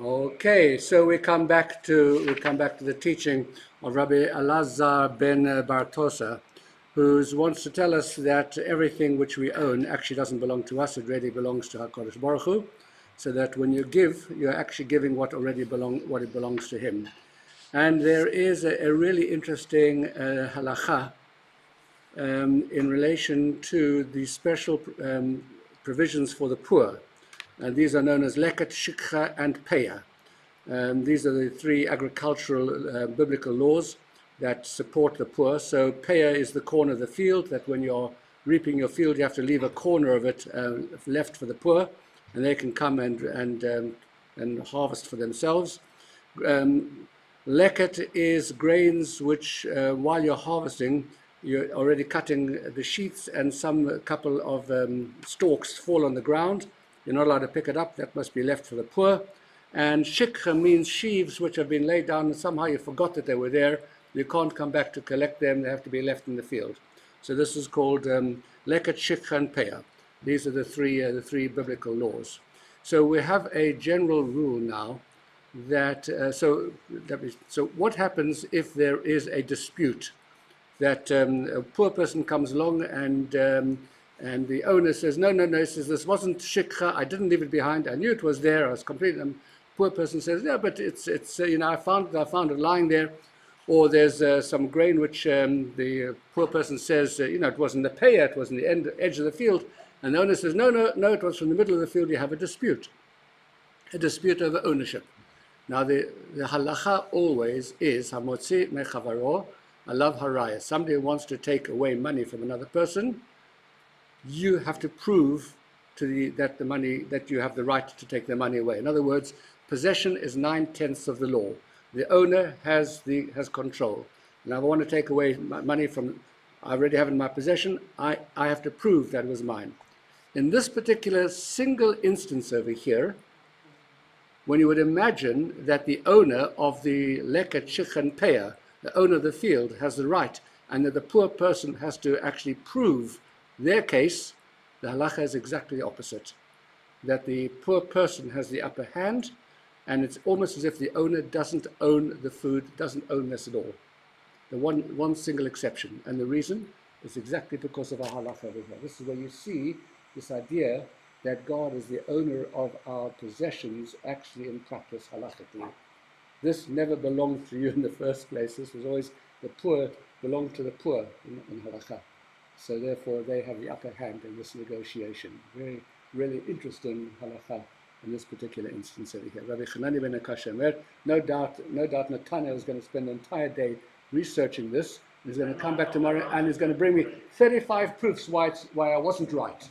Okay, so we come back to the teaching of Rabbi Elazar ben Bartosa, who wants to tell us that everything which we own actually doesn't belong to us; it really belongs to HaKadosh Baruch Hu. So that when you give, you're actually giving what it belongs to Him. And there is a really interesting halacha in relation to the special provisions for the poor. And these are known as leket, shikha, and peah. These are the three agricultural biblical laws that support the poor. So peah is the corner of the field, that when you're reaping your field, you have to leave a corner of it left for the poor, and they can come and harvest for themselves. Leket is grains which, while you're harvesting, you're already cutting the sheaths, and a couple of stalks fall on the ground. You're not allowed to pick it up. That must be left for the poor. And shikha means sheaves which have been laid down and somehow you forgot that they were there. You can't come back to collect them. They have to be left in the field. So this is called leket, shikha, and peah. These are the three biblical laws. So we have a general rule now that so what happens if there is a dispute, that a poor person comes along and the owner says, no, he says, this wasn't shikha, I didn't leave it behind, I knew it was there, I was completely, poor person says, yeah, but it's I found it lying there. Or there's some grain which the poor person says, it wasn't the peah, it was in the edge of the field, and the owner says, no, it was from the middle of the field. You have a dispute over ownership. Now the halacha always is hamotzi mechavaro alav haraya. Somebody who wants to take away money from another person, you have to prove that you have the right to take their money away. In other words, possession is 9/10 of the law. The owner has control. Now, if I want to take away money from, I already have it in my possession, I have to prove that it was mine. In this particular single instance over here, when you would imagine that the owner of the leket, shikha, and peah, the owner of the field, has the right, and that the poor person has to actually prove their case, the halacha is exactly the opposite. That the poor person has the upper hand, and it's almost as if the owner doesn't own the food, doesn't own this at all. The one single exception. And the reason is exactly because of our halacha over here. This is where you see this idea that God is the owner of our possessions, actually in practice halachically. This never belonged to you in the first place. This was always the poor belonged to the poor in halakha. So therefore they have the upper hand in this negotiation. Very, really interesting halakha in this particular instance over here. Rabbi Chanani ben Akasha, no doubt Nathaniel is going to spend the entire day researching this. He's going to come back tomorrow and he's going to bring me 35 proofs why I wasn't right.